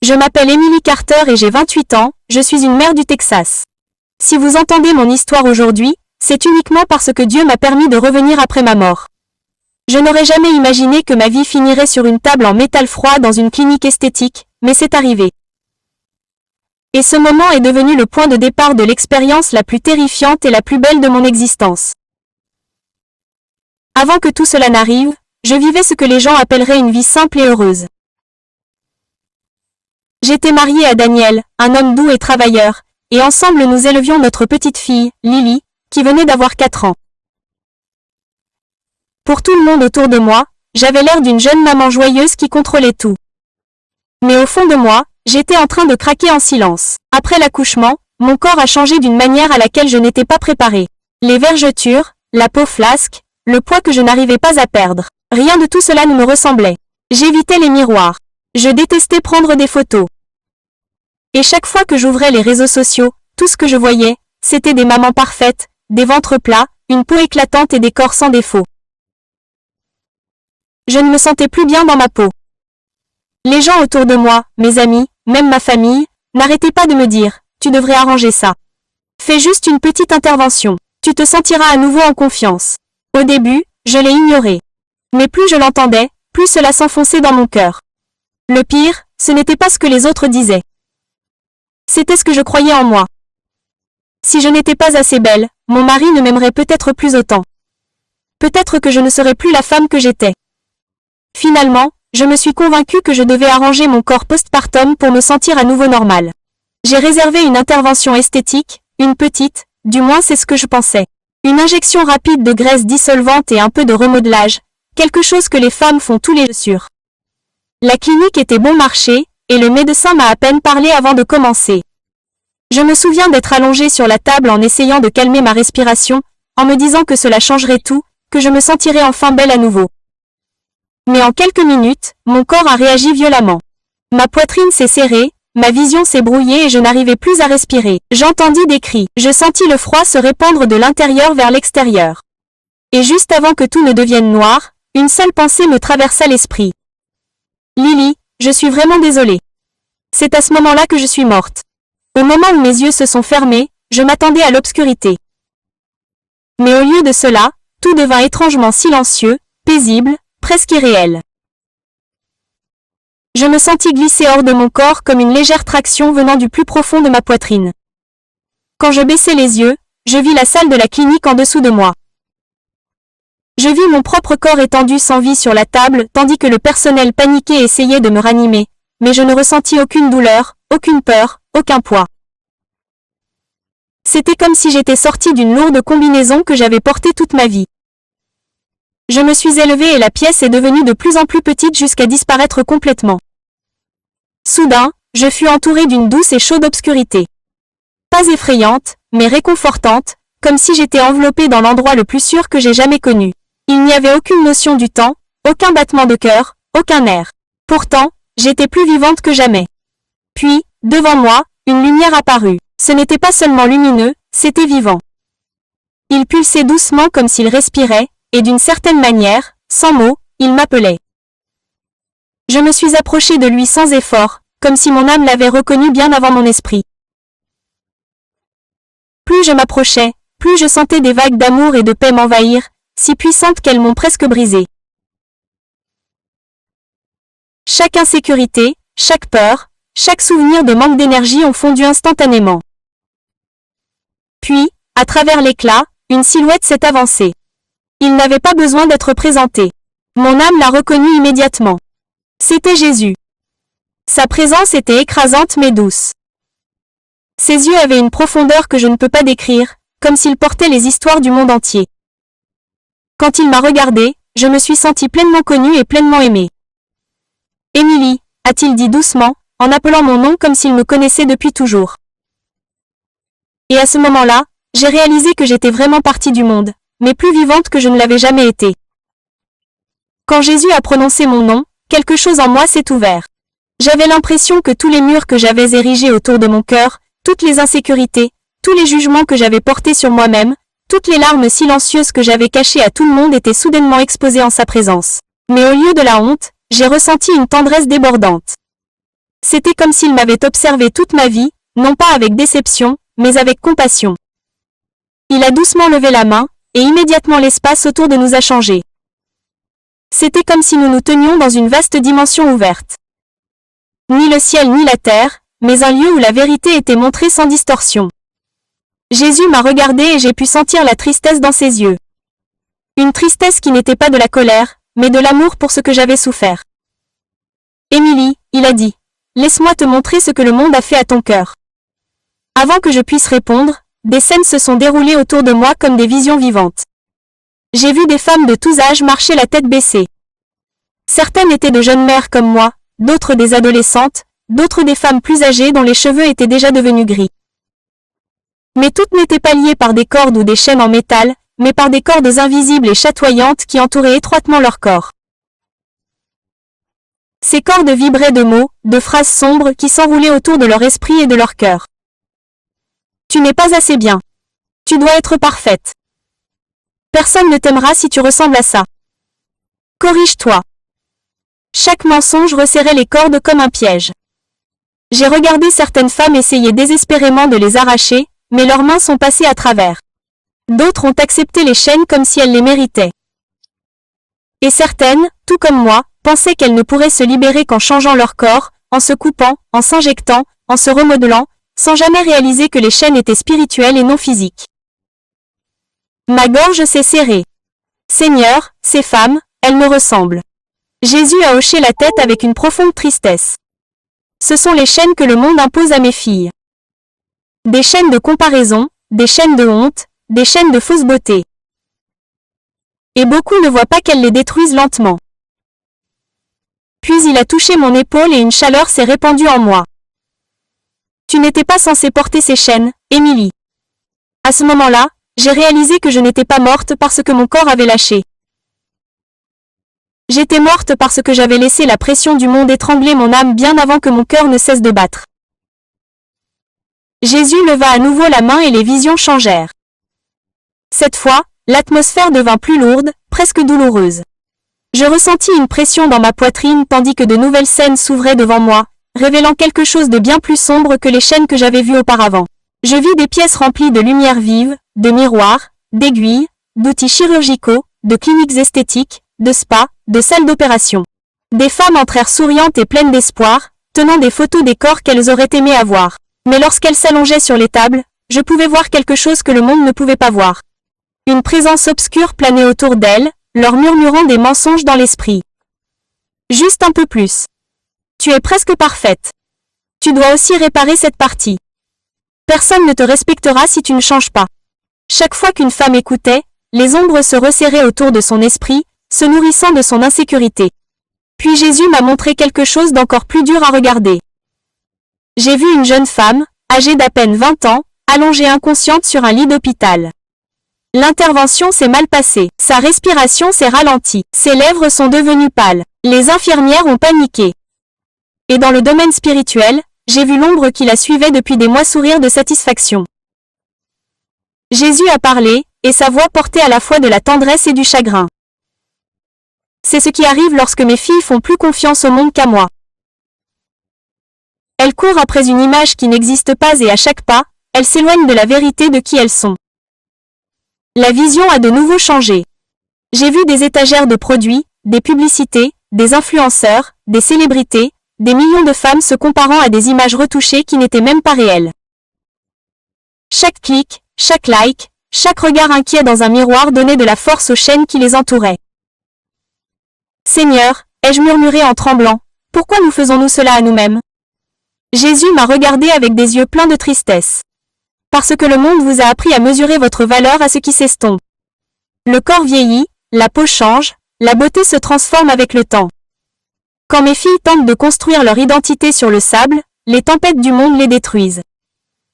Je m'appelle Emily Carter et j'ai 28 ans, je suis une mère du Texas. Si vous entendez mon histoire aujourd'hui, c'est uniquement parce que Dieu m'a permis de revenir après ma mort. Je n'aurais jamais imaginé que ma vie finirait sur une table en métal froid dans une clinique esthétique, mais c'est arrivé. Et ce moment est devenu le point de départ de l'expérience la plus terrifiante et la plus belle de mon existence. Avant que tout cela n'arrive, je vivais ce que les gens appelleraient une vie simple et heureuse. J'étais mariée à Daniel, un homme doux et travailleur, et ensemble nous élevions notre petite fille, Lily, qui venait d'avoir 4 ans. Pour tout le monde autour de moi, j'avais l'air d'une jeune maman joyeuse qui contrôlait tout. Mais au fond de moi, j'étais en train de craquer en silence. Après l'accouchement, mon corps a changé d'une manière à laquelle je n'étais pas préparée. Les vergetures, la peau flasque, le poids que je n'arrivais pas à perdre. Rien de tout cela ne me ressemblait. J'évitais les miroirs. Je détestais prendre des photos. Et chaque fois que j'ouvrais les réseaux sociaux, tout ce que je voyais, c'était des mamans parfaites, des ventres plats, une peau éclatante et des corps sans défaut. Je ne me sentais plus bien dans ma peau. Les gens autour de moi, mes amis, même ma famille, n'arrêtaient pas de me dire « Tu devrais arranger ça. Fais juste une petite intervention. Tu te sentiras à nouveau en confiance. » Au début, je l'ai ignoré. Mais plus je l'entendais, plus cela s'enfonçait dans mon cœur. Le pire, ce n'était pas ce que les autres disaient. C'était ce que je croyais en moi. Si je n'étais pas assez belle, mon mari ne m'aimerait peut-être plus autant. Peut-être que je ne serais plus la femme que j'étais. Finalement, je me suis convaincue que je devais arranger mon corps postpartum pour me sentir à nouveau normale. J'ai réservé une intervention esthétique, une petite, du moins c'est ce que je pensais. Une injection rapide de graisse dissolvante et un peu de remodelage, quelque chose que les femmes font tous les jours. La clinique était bon marché, et le médecin m'a à peine parlé avant de commencer. Je me souviens d'être allongée sur la table en essayant de calmer ma respiration, en me disant que cela changerait tout, que je me sentirais enfin belle à nouveau. Mais en quelques minutes, mon corps a réagi violemment. Ma poitrine s'est serrée, ma vision s'est brouillée et je n'arrivais plus à respirer. J'entendis des cris. Je sentis le froid se répandre de l'intérieur vers l'extérieur. Et juste avant que tout ne devienne noir, une seule pensée me traversa l'esprit. Lily, je suis vraiment désolée. C'est à ce moment-là que je suis morte. Au moment où mes yeux se sont fermés, je m'attendais à l'obscurité. Mais au lieu de cela, tout devint étrangement silencieux, paisible, presque irréel. Je me sentis glisser hors de mon corps comme une légère traction venant du plus profond de ma poitrine. Quand je baissai les yeux, je vis la salle de la clinique en dessous de moi. Je vis mon propre corps étendu sans vie sur la table, tandis que le personnel paniqué essayait de me ranimer, mais je ne ressentis aucune douleur, aucune peur, aucun poids. C'était comme si j'étais sortie d'une lourde combinaison que j'avais portée toute ma vie. Je me suis élevée et la pièce est devenue de plus en plus petite jusqu'à disparaître complètement. Soudain, je fus entourée d'une douce et chaude obscurité. Pas effrayante, mais réconfortante, comme si j'étais enveloppée dans l'endroit le plus sûr que j'ai jamais connu. Il n'y avait aucune notion du temps, aucun battement de cœur, aucun air. Pourtant, j'étais plus vivante que jamais. Puis, devant moi, une lumière apparut. Ce n'était pas seulement lumineux, c'était vivant. Il pulsait doucement comme s'il respirait, et d'une certaine manière, sans mots, il m'appelait. Je me suis approchée de lui sans effort, comme si mon âme l'avait reconnu bien avant mon esprit. Plus je m'approchais, plus je sentais des vagues d'amour et de paix m'envahir, si puissantes qu'elles m'ont presque brisée. Chaque insécurité, chaque peur, chaque souvenir de manque d'énergie ont fondu instantanément. Puis, à travers l'éclat, une silhouette s'est avancée. Il n'avait pas besoin d'être présenté. Mon âme l'a reconnu immédiatement. C'était Jésus. Sa présence était écrasante mais douce. Ses yeux avaient une profondeur que je ne peux pas décrire, comme s'il portait les histoires du monde entier. Quand il m'a regardée, je me suis sentie pleinement connue et pleinement aimée. « Emily » a-t-il dit doucement, en appelant mon nom comme s'il me connaissait depuis toujours. Et à ce moment-là, j'ai réalisé que j'étais vraiment partie du monde, mais plus vivante que je ne l'avais jamais été. Quand Jésus a prononcé mon nom, quelque chose en moi s'est ouvert. J'avais l'impression que tous les murs que j'avais érigés autour de mon cœur, toutes les insécurités, tous les jugements que j'avais portés sur moi-même, toutes les larmes silencieuses que j'avais cachées à tout le monde étaient soudainement exposées en sa présence. Mais au lieu de la honte, j'ai ressenti une tendresse débordante. C'était comme s'il m'avait observé toute ma vie, non pas avec déception, mais avec compassion. Il a doucement levé la main, et immédiatement l'espace autour de nous a changé. C'était comme si nous nous tenions dans une vaste dimension ouverte. Ni le ciel ni la terre, mais un lieu où la vérité était montrée sans distorsion. Jésus m'a regardé et j'ai pu sentir la tristesse dans ses yeux. Une tristesse qui n'était pas de la colère, mais de l'amour pour ce que j'avais souffert. Émilie, il a dit, laisse-moi te montrer ce que le monde a fait à ton cœur. Avant que je puisse répondre, des scènes se sont déroulées autour de moi comme des visions vivantes. J'ai vu des femmes de tous âges marcher la tête baissée. Certaines étaient de jeunes mères comme moi, d'autres des adolescentes, d'autres des femmes plus âgées dont les cheveux étaient déjà devenus gris. Mais toutes n'étaient pas liées par des cordes ou des chaînes en métal, mais par des cordes invisibles et chatoyantes qui entouraient étroitement leur corps. Ces cordes vibraient de mots, de phrases sombres qui s'enroulaient autour de leur esprit et de leur cœur. Tu n'es pas assez bien. Tu dois être parfaite. Personne ne t'aimera si tu ressembles à ça. Corrige-toi. Chaque mensonge resserrait les cordes comme un piège. J'ai regardé certaines femmes essayer désespérément de les arracher, mais leurs mains sont passées à travers. D'autres ont accepté les chaînes comme si elles les méritaient. Et certaines, tout comme moi, pensaient qu'elles ne pourraient se libérer qu'en changeant leur corps, en se coupant, en s'injectant, en se remodelant, sans jamais réaliser que les chaînes étaient spirituelles et non physiques. Ma gorge s'est serrée. Seigneur, ces femmes, elles me ressemblent. Jésus a hoché la tête avec une profonde tristesse. Ce sont les chaînes que le monde impose à mes filles. Des chaînes de comparaison, des chaînes de honte, des chaînes de fausse beauté. Et beaucoup ne voient pas qu'elles les détruisent lentement. Puis il a touché mon épaule et une chaleur s'est répandue en moi. Tu n'étais pas censée porter ces chaînes, Émilie. À ce moment-là, j'ai réalisé que je n'étais pas morte parce que mon corps avait lâché. J'étais morte parce que j'avais laissé la pression du monde étrangler mon âme bien avant que mon cœur ne cesse de battre. Jésus leva à nouveau la main et les visions changèrent. Cette fois, l'atmosphère devint plus lourde, presque douloureuse. Je ressentis une pression dans ma poitrine tandis que de nouvelles scènes s'ouvraient devant moi, révélant quelque chose de bien plus sombre que les chaînes que j'avais vues auparavant. Je vis des pièces remplies de lumière vive, de miroirs, d'aiguilles, d'outils chirurgicaux, de cliniques esthétiques, de spas, de salles d'opération. Des femmes entrèrent souriantes et pleines d'espoir, tenant des photos des corps qu'elles auraient aimé avoir. Mais lorsqu'elles s'allongeaient sur les tables, je pouvais voir quelque chose que le monde ne pouvait pas voir. Une présence obscure planait autour d'elles, leur murmurant des mensonges dans l'esprit. Juste un peu plus. Tu es presque parfaite. Tu dois aussi réparer cette partie. Personne ne te respectera si tu ne changes pas. Chaque fois qu'une femme écoutait, les ombres se resserraient autour de son esprit, se nourrissant de son insécurité. Puis Jésus m'a montré quelque chose d'encore plus dur à regarder. J'ai vu une jeune femme, âgée d'à peine 20 ans, allongée inconsciente sur un lit d'hôpital. L'intervention s'est mal passée, sa respiration s'est ralentie, ses lèvres sont devenues pâles, les infirmières ont paniqué. Et dans le domaine spirituel, j'ai vu l'ombre qui la suivait depuis des mois sourire de satisfaction. Jésus a parlé, et sa voix portait à la fois de la tendresse et du chagrin. C'est ce qui arrive lorsque mes filles font plus confiance au monde qu'à moi. Elles courent après une image qui n'existe pas et à chaque pas, elles s'éloignent de la vérité de qui elles sont. La vision a de nouveau changé. J'ai vu des étagères de produits, des publicités, des influenceurs, des célébrités, des millions de femmes se comparant à des images retouchées qui n'étaient même pas réelles. Chaque clic, chaque like, chaque regard inquiet dans un miroir donnait de la force aux chaînes qui les entouraient. Seigneur, ai-je murmuré en tremblant, pourquoi nous faisons-nous cela à nous-mêmes? Jésus m'a regardé avec des yeux pleins de tristesse. Parce que le monde vous a appris à mesurer votre valeur à ce qui s'estompe. Le corps vieillit, la peau change, la beauté se transforme avec le temps. Quand mes filles tentent de construire leur identité sur le sable, les tempêtes du monde les détruisent.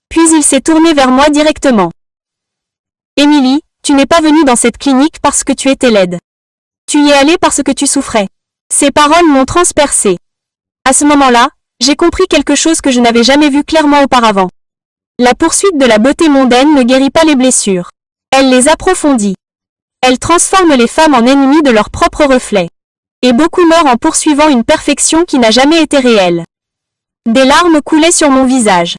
Puis il s'est tourné vers moi directement. Émilie, tu n'es pas venue dans cette clinique parce que tu étais laide. Tu y es allée parce que tu souffrais. Ces paroles m'ont transpercée. À ce moment-là, j'ai compris quelque chose que je n'avais jamais vu clairement auparavant. La poursuite de la beauté mondaine ne guérit pas les blessures. Elle les approfondit. Elle transforme les femmes en ennemies de leur propre reflet. Et beaucoup meurent en poursuivant une perfection qui n'a jamais été réelle. Des larmes coulaient sur mon visage.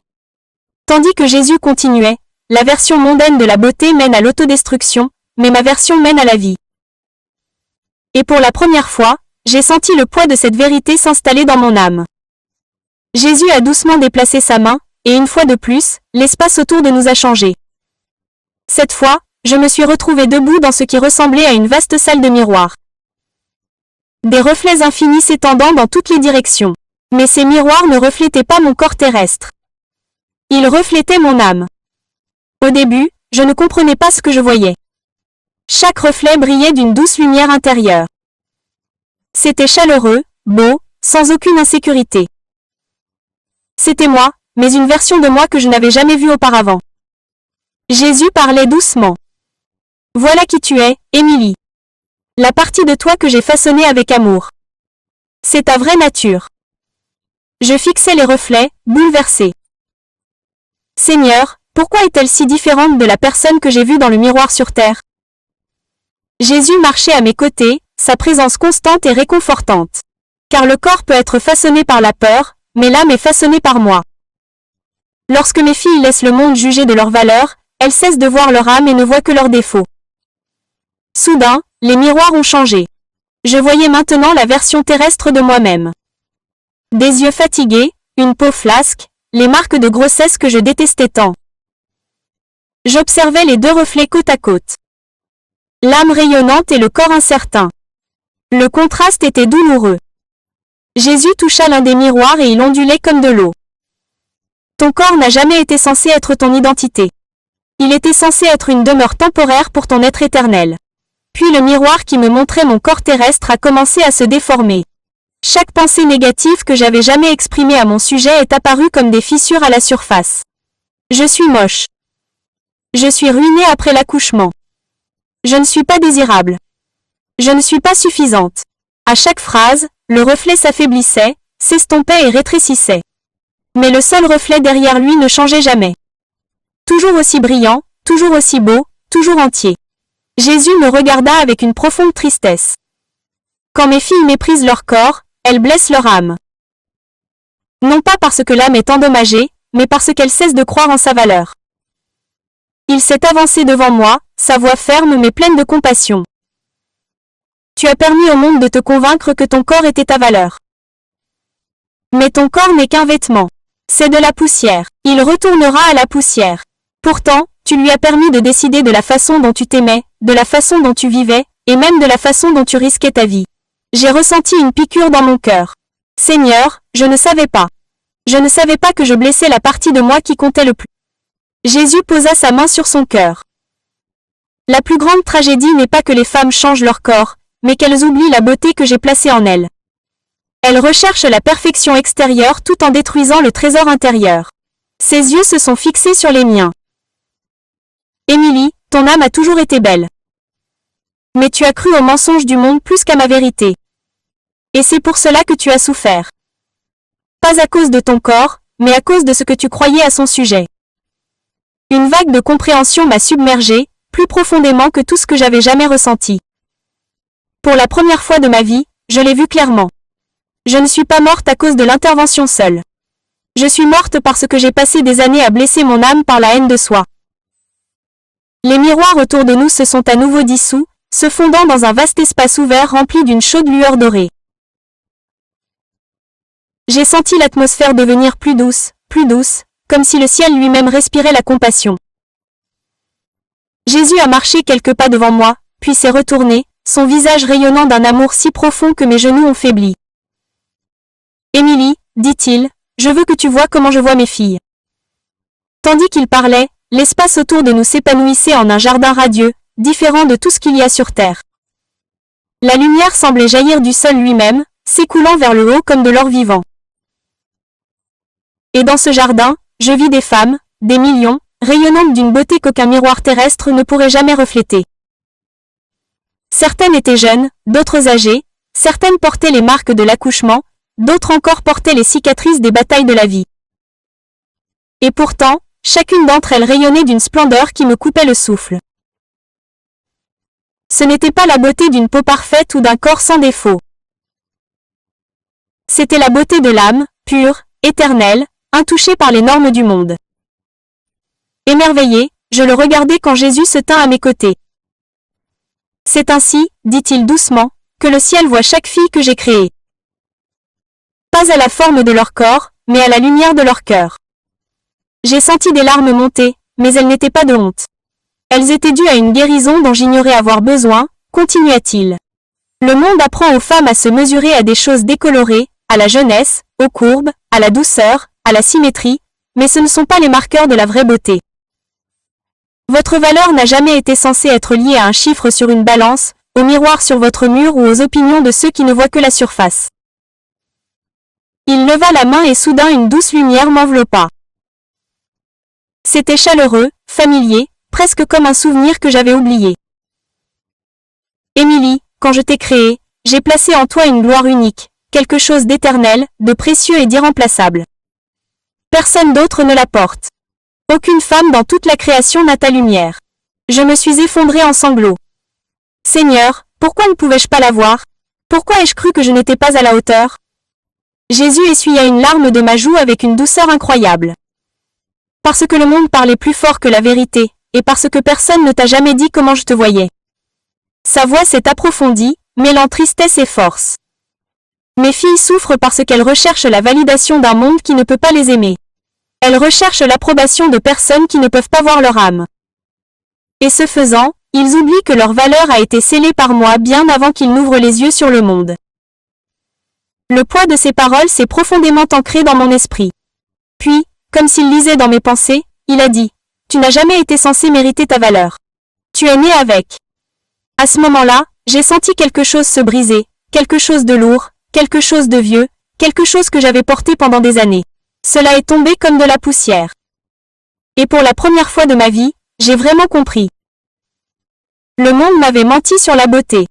Tandis que Jésus continuait, la version mondaine de la beauté mène à l'autodestruction, mais ma version mène à la vie. Et pour la première fois, j'ai senti le poids de cette vérité s'installer dans mon âme. Jésus a doucement déplacé sa main, et une fois de plus, l'espace autour de nous a changé. Cette fois, je me suis retrouvée debout dans ce qui ressemblait à une vaste salle de miroirs. Des reflets infinis s'étendant dans toutes les directions. Mais ces miroirs ne reflétaient pas mon corps terrestre. Ils reflétaient mon âme. Au début, je ne comprenais pas ce que je voyais. Chaque reflet brillait d'une douce lumière intérieure. C'était chaleureux, beau, sans aucune insécurité. C'était moi, mais une version de moi que je n'avais jamais vue auparavant. Jésus parlait doucement. Voilà qui tu es, Émilie. La partie de toi que j'ai façonnée avec amour. C'est ta vraie nature. Je fixais les reflets, bouleversé. Seigneur, pourquoi est-elle si différente de la personne que j'ai vue dans le miroir sur terre? Jésus marchait à mes côtés, sa présence constante et réconfortante. Car le corps peut être façonné par la peur, mais l'âme est façonnée par moi. Lorsque mes filles laissent le monde juger de leur valeur, elles cessent de voir leur âme et ne voient que leurs défauts. Soudain, les miroirs ont changé. Je voyais maintenant la version terrestre de moi-même. Des yeux fatigués, une peau flasque, les marques de grossesse que je détestais tant. J'observais les deux reflets côte à côte. L'âme rayonnante et le corps incertain. Le contraste était douloureux. Jésus toucha l'un des miroirs et il ondulait comme de l'eau. Ton corps n'a jamais été censé être ton identité. Il était censé être une demeure temporaire pour ton être éternel. Puis le miroir qui me montrait mon corps terrestre a commencé à se déformer. Chaque pensée négative que j'avais jamais exprimée à mon sujet est apparue comme des fissures à la surface. Je suis moche. Je suis ruinée après l'accouchement. Je ne suis pas désirable. Je ne suis pas suffisante. À chaque phrase, le reflet s'affaiblissait, s'estompait et rétrécissait. Mais le seul reflet derrière lui ne changeait jamais. Toujours aussi brillant, toujours aussi beau, toujours entier. Jésus me regarda avec une profonde tristesse. Quand mes filles méprisent leur corps, elles blessent leur âme. Non pas parce que l'âme est endommagée, mais parce qu'elle cesse de croire en sa valeur. Il s'est avancé devant moi, sa voix ferme mais pleine de compassion. Tu as permis au monde de te convaincre que ton corps était ta valeur. Mais ton corps n'est qu'un vêtement. C'est de la poussière. Il retournera à la poussière. Pourtant, tu lui as permis de décider de la façon dont tu t'aimais, de la façon dont tu vivais, et même de la façon dont tu risquais ta vie. J'ai ressenti une piqûre dans mon cœur. Seigneur, je ne savais pas. Je ne savais pas que je blessais la partie de moi qui comptait le plus. Jésus posa sa main sur son cœur. La plus grande tragédie n'est pas que les femmes changent leur corps, mais qu'elles oublient la beauté que j'ai placée en elles. Elles recherchent la perfection extérieure tout en détruisant le trésor intérieur. Ses yeux se sont fixés sur les miens. Émilie, ton âme a toujours été belle. Mais tu as cru au mensonge du monde plus qu'à ma vérité. Et c'est pour cela que tu as souffert. Pas à cause de ton corps, mais à cause de ce que tu croyais à son sujet. Une vague de compréhension m'a submergée, plus profondément que tout ce que j'avais jamais ressenti. Pour la première fois de ma vie, je l'ai vu clairement. Je ne suis pas morte à cause de l'intervention seule. Je suis morte parce que j'ai passé des années à blesser mon âme par la haine de soi. Les miroirs autour de nous se sont à nouveau dissous, se fondant dans un vaste espace ouvert rempli d'une chaude lueur dorée. J'ai senti l'atmosphère devenir plus douce, comme si le ciel lui-même respirait la compassion. Jésus a marché quelques pas devant moi, puis s'est retourné, son visage rayonnant d'un amour si profond que mes genoux ont faibli. Émilie, dit-il, je veux que tu vois comment je vois mes filles. Tandis qu'il parlait, l'espace autour de nous s'épanouissait en un jardin radieux, différent de tout ce qu'il y a sur terre. La lumière semblait jaillir du sol lui-même, s'écoulant vers le haut comme de l'or vivant. Et dans ce jardin, je vis des femmes, des millions, rayonnantes d'une beauté qu'aucun miroir terrestre ne pourrait jamais refléter. Certaines étaient jeunes, d'autres âgées, certaines portaient les marques de l'accouchement, d'autres encore portaient les cicatrices des batailles de la vie. Et pourtant, chacune d'entre elles rayonnait d'une splendeur qui me coupait le souffle. Ce n'était pas la beauté d'une peau parfaite ou d'un corps sans défaut. C'était la beauté de l'âme, pure, éternel, intouché par les normes du monde. Émerveillé, je le regardais quand Jésus se tint à mes côtés. C'est ainsi, dit-il doucement, que le ciel voit chaque fille que j'ai créée. Pas à la forme de leur corps, mais à la lumière de leur cœur. J'ai senti des larmes monter, mais elles n'étaient pas de honte. Elles étaient dues à une guérison dont j'ignorais avoir besoin, continua-t-il. Le monde apprend aux femmes à se mesurer à des choses décolorées, à la jeunesse, aux courbes, à la douceur, à la symétrie, mais ce ne sont pas les marqueurs de la vraie beauté. Votre valeur n'a jamais été censée être liée à un chiffre sur une balance, au miroir sur votre mur ou aux opinions de ceux qui ne voient que la surface. Il leva la main et soudain une douce lumière m'enveloppa. C'était chaleureux, familier, presque comme un souvenir que j'avais oublié. Émilie, quand je t'ai créée, j'ai placé en toi une gloire unique, quelque chose d'éternel, de précieux et d'irremplaçable. Personne d'autre ne la porte. Aucune femme dans toute la création n'a ta lumière. Je me suis effondrée en sanglots. Seigneur, pourquoi ne pouvais-je pas la voir? Pourquoi ai-je cru que je n'étais pas à la hauteur? Jésus essuya une larme de ma joue avec une douceur incroyable. Parce que le monde parlait plus fort que la vérité, et parce que personne ne t'a jamais dit comment je te voyais. Sa voix s'est approfondie, mêlant tristesse et force. Mes filles souffrent parce qu'elles recherchent la validation d'un monde qui ne peut pas les aimer. Elles recherchent l'approbation de personnes qui ne peuvent pas voir leur âme. Et ce faisant, ils oublient que leur valeur a été scellée par moi bien avant qu'ils n'ouvrent les yeux sur le monde. Le poids de ces paroles s'est profondément ancré dans mon esprit. Puis, comme s'il lisait dans mes pensées, il a dit, « Tu n'as jamais été censé mériter ta valeur. Tu es né avec. » À ce moment-là, j'ai senti quelque chose se briser, quelque chose de lourd, quelque chose de vieux, quelque chose que j'avais porté pendant des années. Cela est tombé comme de la poussière. Et pour la première fois de ma vie, j'ai vraiment compris. Le monde m'avait menti sur la beauté.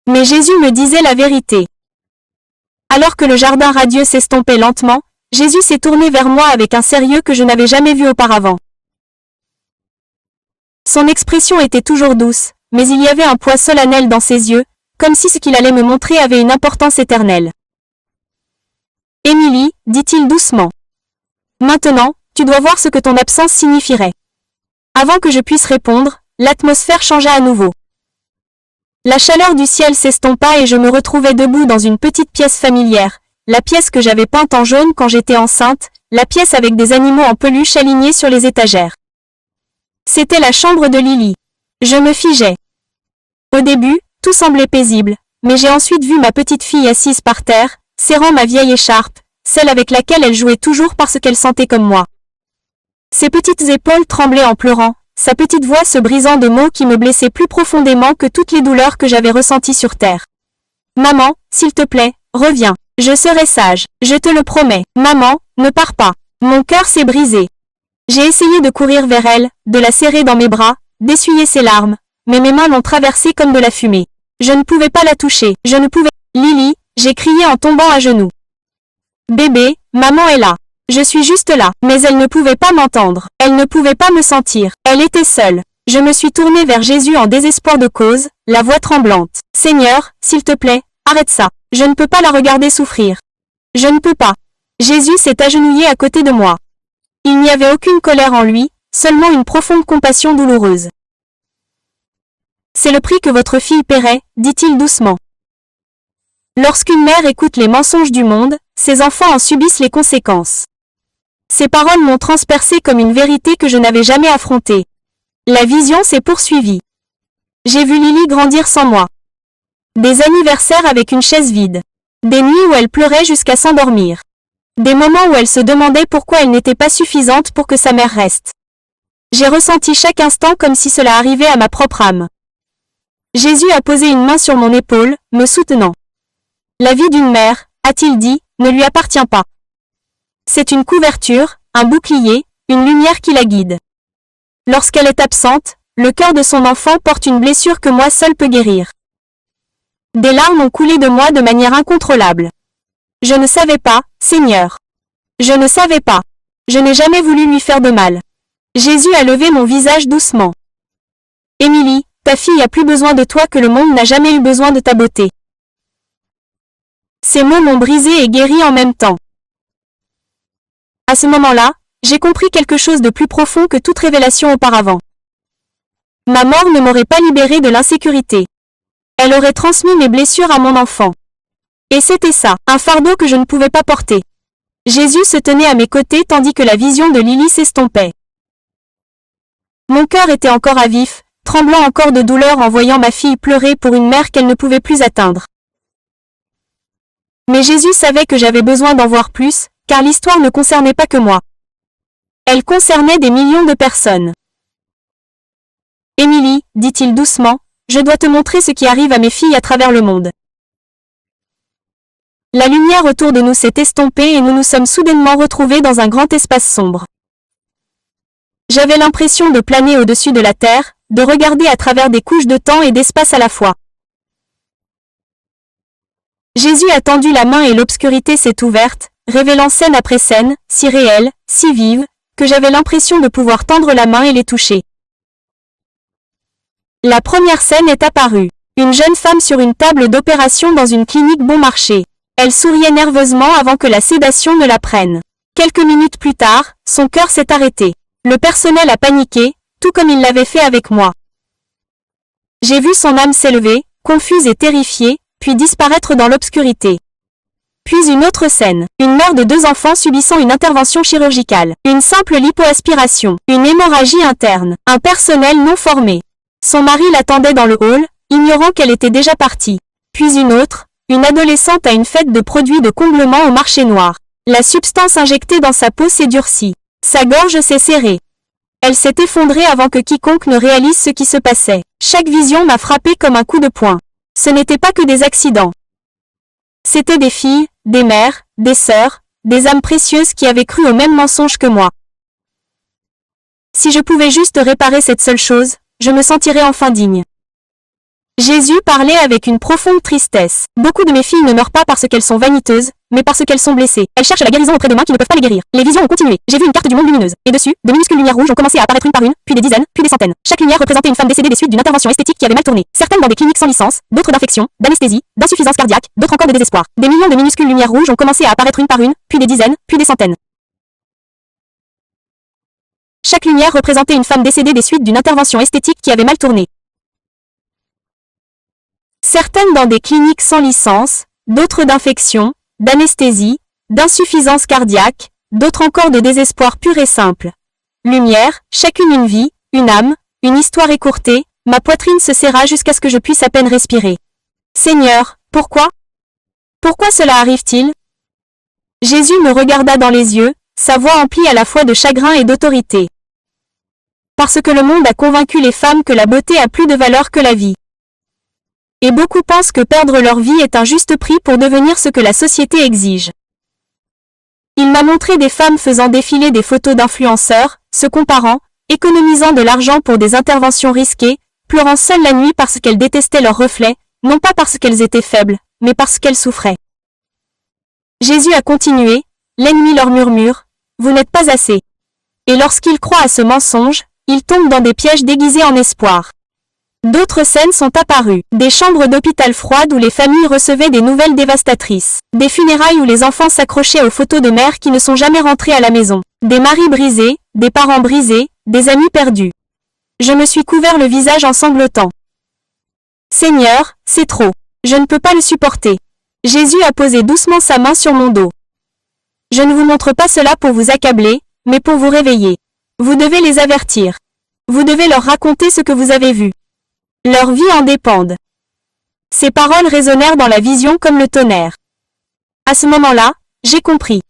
Mais Jésus me disait la vérité. Alors que le jardin radieux s'estompait lentement, Jésus s'est tourné vers moi avec un sérieux que je n'avais jamais vu auparavant. Son expression était toujours douce, mais il y avait un poids solennel dans ses yeux, comme si ce qu'il allait me montrer avait une importance éternelle. « Émilie, dit-il doucement. Maintenant, tu dois voir ce que ton absence signifierait. » Avant que je puisse répondre, l'atmosphère changea à nouveau. La chaleur du ciel s'estompa et je me retrouvai debout dans une petite pièce familière, la pièce que j'avais peinte en jaune quand j'étais enceinte, la pièce avec des animaux en peluche alignés sur les étagères. C'était la chambre de Lily. Je me figeais. Au début, tout semblait paisible, mais j'ai ensuite vu ma petite fille assise par terre, serrant ma vieille écharpe, celle avec laquelle elle jouait toujours parce qu'elle sentait comme moi. Ses petites épaules tremblaient en pleurant, sa petite voix se brisant de mots qui me blessaient plus profondément que toutes les douleurs que j'avais ressenties sur terre. « Maman, s'il te plaît, reviens. Je serai sage, je te le promets. Maman, ne pars pas. » Mon cœur s'est brisé. J'ai essayé de courir vers elle, de la serrer dans mes bras, d'essuyer ses larmes, mais mes mains l'ont traversée comme de la fumée. Je ne pouvais pas la toucher, je ne pouvais... Lily, j'ai crié en tombant à genoux. Bébé, maman est là. Je suis juste là, mais elle ne pouvait pas m'entendre. Elle ne pouvait pas me sentir. Elle était seule. Je me suis tournée vers Jésus en désespoir de cause, la voix tremblante. Seigneur, s'il te plaît, arrête ça. Je ne peux pas la regarder souffrir. Je ne peux pas. Jésus s'est agenouillé à côté de moi. Il n'y avait aucune colère en lui, seulement une profonde compassion douloureuse. C'est le prix que votre fille paierait, dit-il doucement. Lorsqu'une mère écoute les mensonges du monde, ses enfants en subissent les conséquences. Ces paroles m'ont transpercé comme une vérité que je n'avais jamais affrontée. La vision s'est poursuivie. J'ai vu Lily grandir sans moi. Des anniversaires avec une chaise vide. Des nuits où elle pleurait jusqu'à s'endormir. Des moments où elle se demandait pourquoi elle n'était pas suffisante pour que sa mère reste. J'ai ressenti chaque instant comme si cela arrivait à ma propre âme. Jésus a posé une main sur mon épaule, me soutenant. La vie d'une mère, a-t-il dit, ne lui appartient pas. C'est une couverture, un bouclier, une lumière qui la guide. Lorsqu'elle est absente, le cœur de son enfant porte une blessure que moi seul peux guérir. Des larmes ont coulé de moi de manière incontrôlable. Je ne savais pas, Seigneur. Je ne savais pas. Je n'ai jamais voulu lui faire de mal. Jésus a levé mon visage doucement. Émilie, ta fille a plus besoin de toi que le monde n'a jamais eu besoin de ta beauté. Ces mots m'ont brisé et guéri en même temps. À ce moment-là, j'ai compris quelque chose de plus profond que toute révélation auparavant. Ma mort ne m'aurait pas libéré de l'insécurité. Elle aurait transmis mes blessures à mon enfant. Et c'était ça, un fardeau que je ne pouvais pas porter. Jésus se tenait à mes côtés tandis que la vision de Lily s'estompait. Mon cœur était encore à vif, tremblant encore de douleur en voyant ma fille pleurer pour une mère qu'elle ne pouvait plus atteindre. Mais Jésus savait que j'avais besoin d'en voir plus, car l'histoire ne concernait pas que moi. Elle concernait des millions de personnes. « Émilie, dit-il doucement, je dois te montrer ce qui arrive à mes filles à travers le monde. » La lumière autour de nous s'est estompée et nous nous sommes soudainement retrouvés dans un grand espace sombre. J'avais l'impression de planer au-dessus de la terre, de regarder à travers des couches de temps et d'espace à la fois. Jésus a tendu la main et l'obscurité s'est ouverte, révélant scène après scène, si réelle, si vive, que j'avais l'impression de pouvoir tendre la main et les toucher. La première scène est apparue. Une jeune femme sur une table d'opération dans une clinique bon marché. Elle souriait nerveusement avant que la sédation ne la prenne. Quelques minutes plus tard, son cœur s'est arrêté. Le personnel a paniqué, tout comme il l'avait fait avec moi. J'ai vu son âme s'élever, confuse et terrifiée, puis disparaître dans l'obscurité. Puis une autre scène, une mère de 2 enfants subissant une intervention chirurgicale, une simple lipoaspiration, une hémorragie interne, un personnel non formé. Son mari l'attendait dans le hall, ignorant qu'elle était déjà partie. Puis une autre, une adolescente à une fête de produits de comblement au marché noir. La substance injectée dans sa peau s'est durcie. Sa gorge s'est serrée. Elle s'est effondrée avant que quiconque ne réalise ce qui se passait. Chaque vision m'a frappé comme un coup de poing. Ce n'était pas que des accidents. C'étaient des filles, des mères, des sœurs, des âmes précieuses qui avaient cru au même mensonge que moi. Si je pouvais juste réparer cette seule chose, je me sentirais enfin digne. Jésus parlait avec une profonde tristesse. Beaucoup de mes filles ne meurent pas parce qu'elles sont vaniteuses, mais parce qu'elles sont blessées. Elles cherchent la guérison auprès de mains qui ne peuvent pas les guérir. Les visions ont continué. J'ai vu une carte du monde lumineuse. Et dessus, de minuscules lumières rouges ont commencé à apparaître une par une, puis des dizaines, puis des centaines. Chaque lumière représentait une femme décédée des suites d'une intervention esthétique qui avait mal tourné. Certaines dans des cliniques sans licence, d'autres d'infection, d'anesthésie, d'insuffisance cardiaque, d'autres encore de désespoir. Des millions de minuscules lumières rouges ont commencé à apparaître une par une, puis des dizaines, puis des centaines. Chaque lumière représentait une femme décédée des suites d'une intervention esthétique qui avait mal tourné. Certaines dans des cliniques sans licence, d'autres d'infection, d'anesthésie, d'insuffisance cardiaque, d'autres encore de désespoir pur et simple. Lumière, chacune une vie, une âme, une histoire écourtée, ma poitrine se serra jusqu'à ce que je puisse à peine respirer. Seigneur, pourquoi? Pourquoi cela arrive-t-il? Jésus me regarda dans les yeux, sa voix emplie à la fois de chagrin et d'autorité. Parce que le monde a convaincu les femmes que la beauté a plus de valeur que la vie. Et beaucoup pensent que perdre leur vie est un juste prix pour devenir ce que la société exige. Il m'a montré des femmes faisant défiler des photos d'influenceurs, se comparant, économisant de l'argent pour des interventions risquées, pleurant seules la nuit parce qu'elles détestaient leurs reflets, non pas parce qu'elles étaient faibles, mais parce qu'elles souffraient. Jésus a continué, l'ennemi leur murmure, « Vous n'êtes pas assez ». Et lorsqu'ils croient à ce mensonge, ils tombent dans des pièges déguisés en espoir. D'autres scènes sont apparues, des chambres d'hôpital froides où les familles recevaient des nouvelles dévastatrices, des funérailles où les enfants s'accrochaient aux photos de mères qui ne sont jamais rentrées à la maison, des maris brisés, des parents brisés, des amis perdus. Je me suis couvert le visage en sanglotant. Seigneur, c'est trop. Je ne peux pas le supporter. Jésus a posé doucement sa main sur mon dos. Je ne vous montre pas cela pour vous accabler, mais pour vous réveiller. Vous devez les avertir. Vous devez leur raconter ce que vous avez vu. Leur vie en dépendent. Ces paroles résonnèrent dans la vision comme le tonnerre. À ce moment-là, j'ai compris.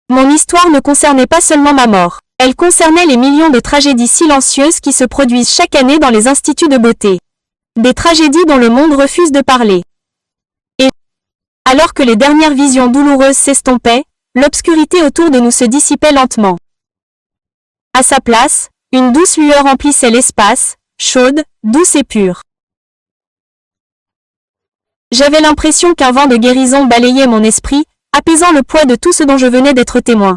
Mon histoire ne concernait pas seulement ma mort. Elle concernait les millions de tragédies silencieuses qui se produisent chaque année dans les instituts de beauté. Des tragédies dont le monde refuse de parler. Et, alors que les dernières visions douloureuses s'estompaient, l'obscurité autour de nous se dissipait lentement. À sa place, une douce lueur emplissait l'espace, chaude, douce et pure. J'avais l'impression qu'un vent de guérison balayait mon esprit, apaisant le poids de tout ce dont je venais d'être témoin.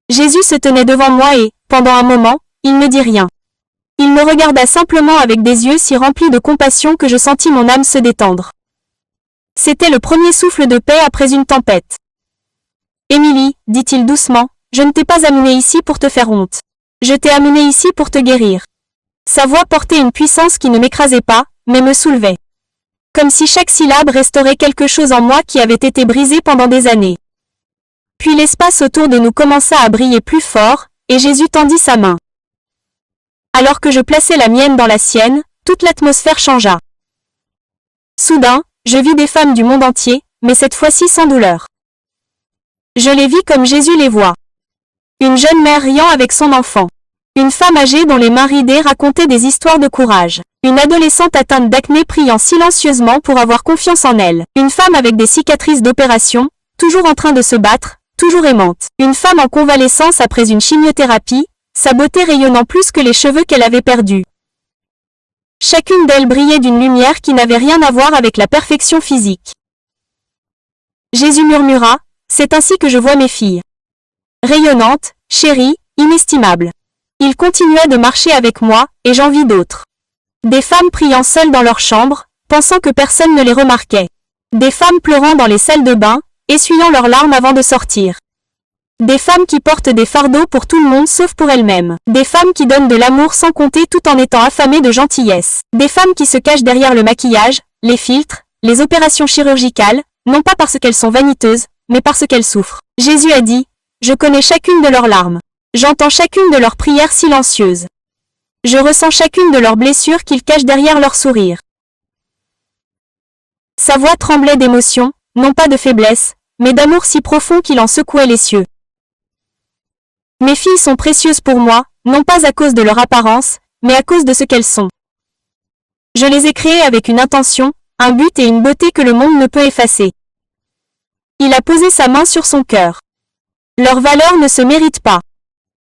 Jésus se tenait devant moi et, pendant un moment, il ne dit rien. Il me regarda simplement avec des yeux si remplis de compassion que je sentis mon âme se détendre. C'était le premier souffle de paix après une tempête. Émilie, dit-il doucement, je ne t'ai pas amenée ici pour te faire honte. Je t'ai amenée ici pour te guérir. Sa voix portait une puissance qui ne m'écrasait pas, mais me soulevait. Comme si chaque syllabe restaurait quelque chose en moi qui avait été brisé pendant des années. Puis l'espace autour de nous commença à briller plus fort, et Jésus tendit sa main. Alors que je plaçais la mienne dans la sienne, toute l'atmosphère changea. Soudain, je vis des femmes du monde entier, mais cette fois-ci sans douleur. Je les vis comme Jésus les voit. Une jeune mère riant avec son enfant. Une femme âgée dont les mains ridées racontaient des histoires de courage. Une adolescente atteinte d'acné priant silencieusement pour avoir confiance en elle. Une femme avec des cicatrices d'opération, toujours en train de se battre, toujours aimante. Une femme en convalescence après une chimiothérapie, sa beauté rayonnant plus que les cheveux qu'elle avait perdus. Chacune d'elles brillait d'une lumière qui n'avait rien à voir avec la perfection physique. Jésus murmura, « C'est ainsi que je vois mes filles. Rayonnantes, chéries, inestimables. » Il continua de marcher avec moi, et j'en vis d'autres. Des femmes priant seules dans leur chambre, pensant que personne ne les remarquait. Des femmes pleurant dans les salles de bain, essuyant leurs larmes avant de sortir. Des femmes qui portent des fardeaux pour tout le monde sauf pour elles-mêmes. Des femmes qui donnent de l'amour sans compter tout en étant affamées de gentillesse. Des femmes qui se cachent derrière le maquillage, les filtres, les opérations chirurgicales, non pas parce qu'elles sont vaniteuses, mais parce qu'elles souffrent. Jésus a dit, « Je connais chacune de leurs larmes. J'entends chacune de leurs prières silencieuses. Je ressens chacune de leurs blessures qu'ils cachent derrière leur sourire. » Sa voix tremblait d'émotion, non pas de faiblesse, mais d'amour si profond qu'il en secouait les cieux. Mes filles sont précieuses pour moi, non pas à cause de leur apparence, mais à cause de ce qu'elles sont. Je les ai créées avec une intention, un but et une beauté que le monde ne peut effacer. Il a posé sa main sur son cœur. Leur valeur ne se mérite pas.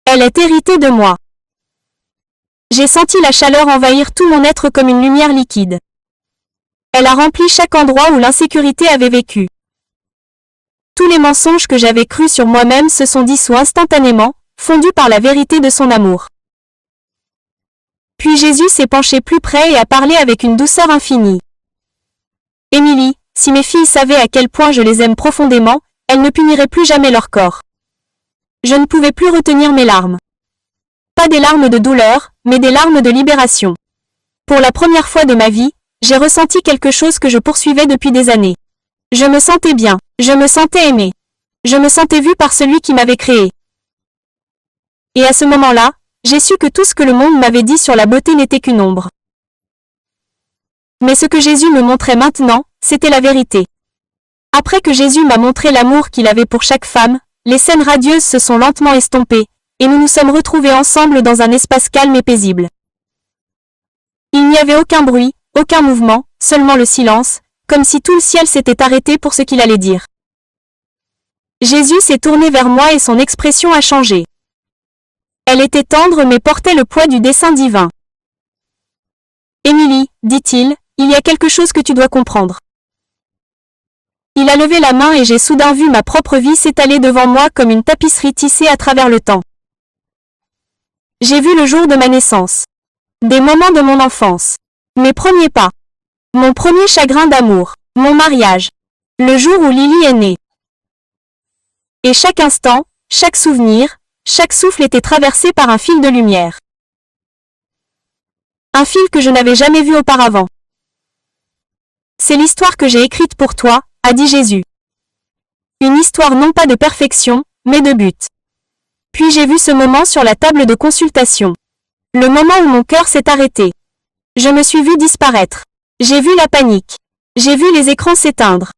Elle est héritée de moi. J'ai senti la chaleur envahir tout mon être comme une lumière liquide. Elle a rempli chaque endroit où l'insécurité avait vécu. Tous les mensonges que j'avais crus sur moi-même se sont dissous instantanément, fondus par la vérité de son amour. Puis Jésus s'est penché plus près et a parlé avec une douceur infinie. « Émilie, si mes filles savaient à quel point je les aime profondément, elles ne puniraient plus jamais leur corps. » Je ne pouvais plus retenir mes larmes. Pas des larmes de douleur, mais des larmes de libération. Pour la première fois de ma vie, j'ai ressenti quelque chose que je poursuivais depuis des années. Je me sentais bien, je me sentais aimée. Je me sentais vue par celui qui m'avait créée. Et à ce moment-là, j'ai su que tout ce que le monde m'avait dit sur la beauté n'était qu'une ombre. Mais ce que Jésus me montrait maintenant, c'était la vérité. Après que Jésus m'a montré l'amour qu'il avait pour chaque femme, les scènes radieuses se sont lentement estompées, et nous nous sommes retrouvés ensemble dans un espace calme et paisible. Il n'y avait aucun bruit, aucun mouvement, seulement le silence, comme si tout le ciel s'était arrêté pour ce qu'il allait dire. Jésus s'est tourné vers moi et son expression a changé. Elle était tendre mais portait le poids du dessein divin. « Émilie, dit-il, il y a quelque chose que tu dois comprendre. » Il a levé la main et j'ai soudain vu ma propre vie s'étaler devant moi comme une tapisserie tissée à travers le temps. J'ai vu le jour de ma naissance. Des moments de mon enfance. Mes premiers pas. Mon premier chagrin d'amour. Mon mariage. Le jour où Lily est née. Et chaque instant, chaque souvenir, chaque souffle était traversé par un fil de lumière. Un fil que je n'avais jamais vu auparavant. C'est l'histoire que j'ai écrite pour toi, a dit Jésus. Une histoire non pas de perfection, mais de but. Puis j'ai vu ce moment sur la table de consultation. Le moment où mon cœur s'est arrêté. Je me suis vu disparaître. J'ai vu la panique. J'ai vu les écrans s'éteindre.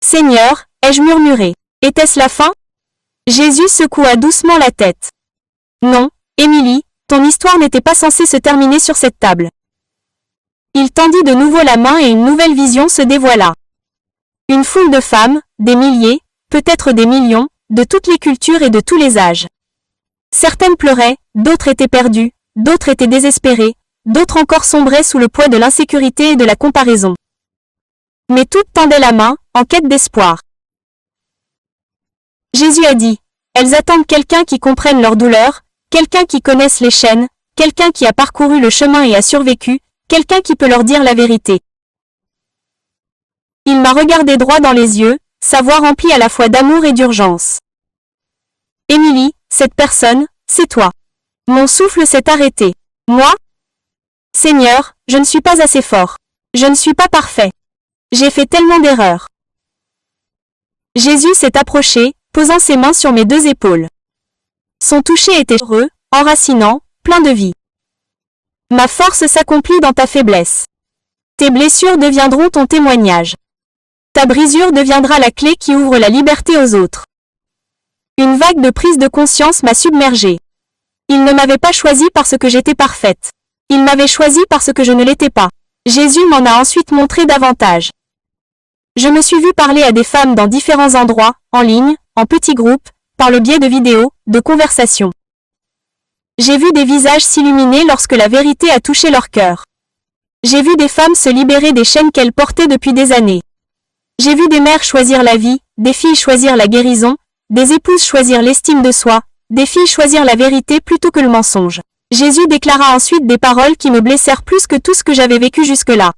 Seigneur, ai-je murmuré. Était-ce la fin? Jésus secoua doucement la tête. Non, Émilie, ton histoire n'était pas censée se terminer sur cette table. Il tendit de nouveau la main et une nouvelle vision se dévoila. Une foule de femmes, des milliers, peut-être des millions, de toutes les cultures et de tous les âges. Certaines pleuraient, d'autres étaient perdues, d'autres étaient désespérées, d'autres encore sombraient sous le poids de l'insécurité et de la comparaison. Mais toutes tendaient la main, en quête d'espoir. Jésus a dit, elles attendent quelqu'un qui comprenne leur douleur, quelqu'un qui connaisse les chaînes, quelqu'un qui a parcouru le chemin et a survécu, quelqu'un qui peut leur dire la vérité. Il m'a regardé droit dans les yeux, sa voix remplie à la fois d'amour et d'urgence. Émilie, cette personne, c'est toi. Mon souffle s'est arrêté. Moi? Seigneur, je ne suis pas assez fort. Je ne suis pas parfait. J'ai fait tellement d'erreurs. Jésus s'est approché, posant ses mains sur mes 2 épaules. Son toucher était heureux, enracinant, plein de vie. Ma force s'accomplit dans ta faiblesse. Tes blessures deviendront ton témoignage. Ta brisure deviendra la clé qui ouvre la liberté aux autres. Une vague de prise de conscience m'a submergée. Il ne m'avait pas choisi parce que j'étais parfaite. Il m'avait choisi parce que je ne l'étais pas. Jésus m'en a ensuite montré davantage. Je me suis vue parler à des femmes dans différents endroits, en ligne, en petits groupes, par le biais de vidéos, de conversations. J'ai vu des visages s'illuminer lorsque la vérité a touché leur cœur. J'ai vu des femmes se libérer des chaînes qu'elles portaient depuis des années. J'ai vu des mères choisir la vie, des filles choisir la guérison, des épouses choisir l'estime de soi, des filles choisir la vérité plutôt que le mensonge. Jésus déclara ensuite des paroles qui me blessèrent plus que tout ce que j'avais vécu jusque-là.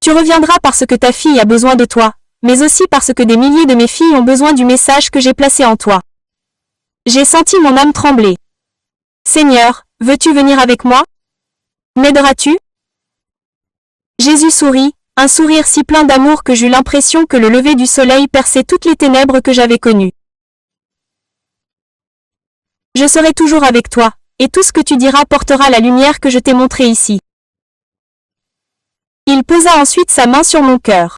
Tu reviendras parce que ta fille a besoin de toi, mais aussi parce que des milliers de mes filles ont besoin du message que j'ai placé en toi. J'ai senti mon âme trembler. Seigneur, veux-tu venir avec moi? M'aideras-tu? Jésus sourit, un sourire si plein d'amour que j'eus l'impression que le lever du soleil perçait toutes les ténèbres que j'avais connues. Je serai toujours avec toi, et tout ce que tu diras portera la lumière que je t'ai montrée ici. Il posa ensuite sa main sur mon cœur.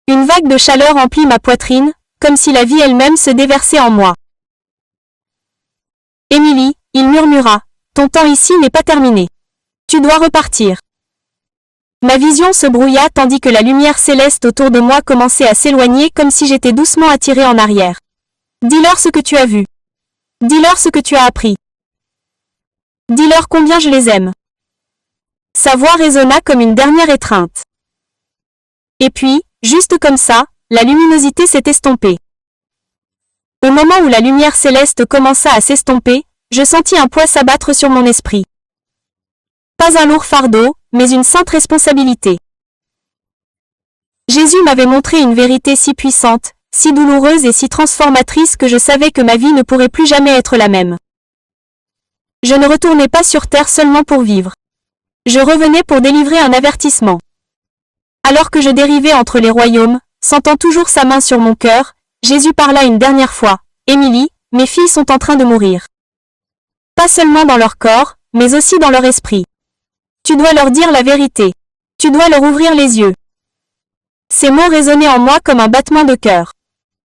Une vague de chaleur emplit ma poitrine, comme si la vie elle-même se déversait en moi. Émilie, il murmura, ton temps ici n'est pas terminé. Tu dois repartir. Ma vision se brouilla tandis que la lumière céleste autour de moi commençait à s'éloigner comme si j'étais doucement attirée en arrière. Dis-leur ce que tu as vu. Dis-leur ce que tu as appris. Dis-leur combien je les aime. Sa voix résonna comme une dernière étreinte. Et puis, juste comme ça, la luminosité s'est estompée. Au moment où la lumière céleste commença à s'estomper, je sentis un poids s'abattre sur mon esprit. Pas un lourd fardeau, mais une sainte responsabilité. Jésus m'avait montré une vérité si puissante, si douloureuse et si transformatrice que je savais que ma vie ne pourrait plus jamais être la même. Je ne retournais pas sur terre seulement pour vivre. Je revenais pour délivrer un avertissement. Alors que je dérivais entre les royaumes, sentant toujours sa main sur mon cœur, Jésus parla une dernière fois. « Émilie, mes filles sont en train de mourir. Pas seulement dans leur corps, mais aussi dans leur esprit. Tu dois leur dire la vérité. Tu dois leur ouvrir les yeux. » Ces mots résonnaient en moi comme un battement de cœur.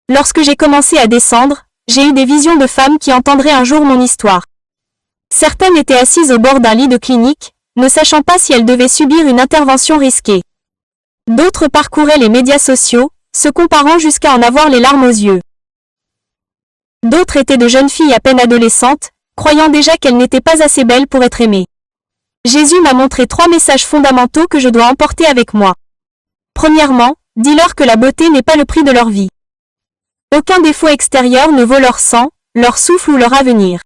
Lorsque j'ai commencé à descendre, j'ai eu des visions de femmes qui entendraient un jour mon histoire. Certaines étaient assises au bord d'un lit de clinique, ne sachant pas si elles devaient subir une intervention risquée. D'autres parcouraient les médias sociaux, se comparant jusqu'à en avoir les larmes aux yeux. D'autres étaient de jeunes filles à peine adolescentes, croyant déjà qu'elles n'étaient pas assez belles pour être aimées. Jésus m'a montré 3 messages fondamentaux que je dois emporter avec moi. Premièrement, dis-leur que la beauté n'est pas le prix de leur vie. Aucun défaut extérieur ne vaut leur sang, leur souffle ou leur avenir.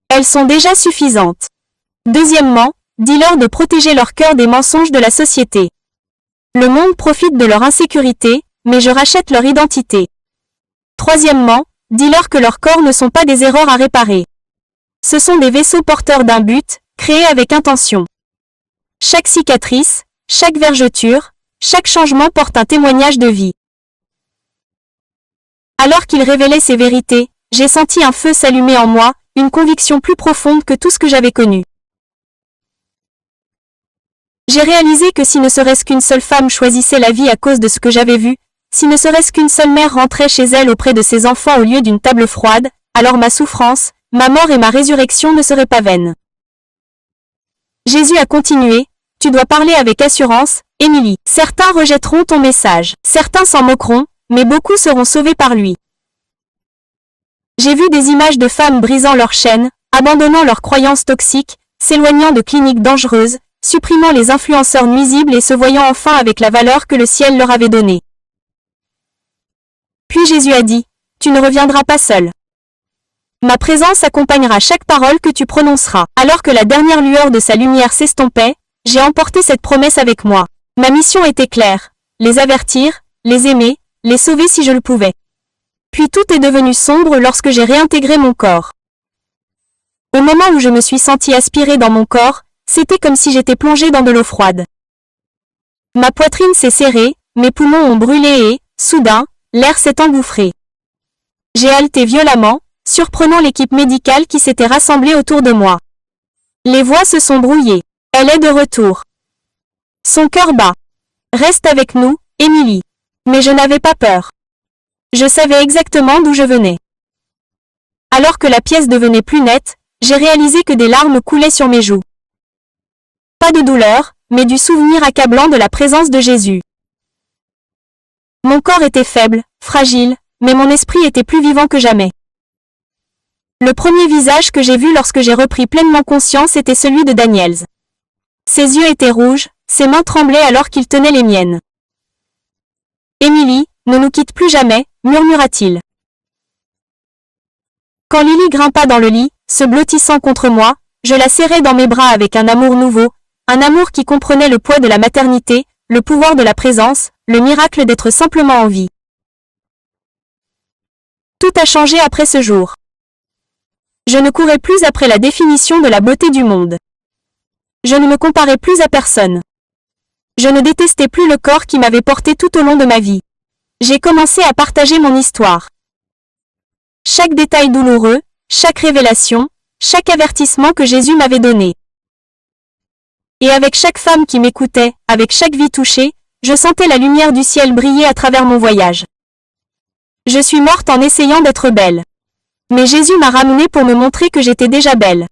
Elles sont déjà suffisantes. Deuxièmement, dis-leur de protéger leur cœur des mensonges de la société. Le monde profite de leur insécurité, mais je rachète leur identité. Troisièmement, dis-leur que leurs corps ne sont pas des erreurs à réparer. Ce sont des vaisseaux porteurs d'un but, créés avec intention. Chaque cicatrice, chaque vergeture, chaque changement porte un témoignage de vie. Alors qu'il révélait ces vérités, j'ai senti un feu s'allumer en moi, une conviction plus profonde que tout ce que j'avais connu. J'ai réalisé que si ne serait-ce qu'une seule femme choisissait la vie à cause de ce que j'avais vu, si ne serait-ce qu'une seule mère rentrait chez elle auprès de ses enfants au lieu d'une table froide, alors ma souffrance, ma mort et ma résurrection ne seraient pas vaines. Jésus a continué, « Tu dois parler avec assurance, Émilie. Certains rejetteront ton message, certains s'en moqueront, mais beaucoup seront sauvés par lui. » J'ai vu des images de femmes brisant leurs chaînes, abandonnant leurs croyances toxiques, s'éloignant de cliniques dangereuses, supprimant les influenceurs nuisibles et se voyant enfin avec la valeur que le ciel leur avait donnée. Puis Jésus a dit, « Tu ne reviendras pas seul. Ma présence accompagnera chaque parole que tu prononceras. » Alors que la dernière lueur de sa lumière s'estompait, j'ai emporté cette promesse avec moi. Ma mission était claire, les avertir, les aimer, les sauver si je le pouvais. Puis tout est devenu sombre lorsque j'ai réintégré mon corps. Au moment où je me suis senti aspirer dans mon corps, c'était comme si j'étais plongé dans de l'eau froide. Ma poitrine s'est serrée, mes poumons ont brûlé et, soudain, l'air s'est engouffré. J'ai haleté violemment, surprenant l'équipe médicale qui s'était rassemblée autour de moi. Les voix se sont brouillées. Elle est de retour. Son cœur bat. Reste avec nous, Émilie. Mais je n'avais pas peur. Je savais exactement d'où je venais. Alors que la pièce devenait plus nette, j'ai réalisé que des larmes coulaient sur mes joues. Pas de douleur, mais du souvenir accablant de la présence de Jésus. Mon corps était faible, fragile, mais mon esprit était plus vivant que jamais. Le premier visage que j'ai vu lorsque j'ai repris pleinement conscience était celui de Daniels. Ses yeux étaient rouges, ses mains tremblaient alors qu'il tenait les miennes. « Émilie, ne nous quitte plus jamais », murmura-t-il. Quand Lily grimpa dans le lit, se blottissant contre moi, je la serrai dans mes bras avec un amour nouveau, un amour qui comprenait le poids de la maternité, le pouvoir de la présence, le miracle d'être simplement en vie. Tout a changé après ce jour. Je ne courais plus après la définition de la beauté du monde. Je ne me comparais plus à personne. Je ne détestais plus le corps qui m'avait porté tout au long de ma vie. J'ai commencé à partager mon histoire. Chaque détail douloureux, chaque révélation, chaque avertissement que Jésus m'avait donné. Et avec chaque femme qui m'écoutait, avec chaque vie touchée, je sentais la lumière du ciel briller à travers mon voyage. Je suis morte en essayant d'être belle. Mais Jésus m'a ramenée pour me montrer que j'étais déjà belle.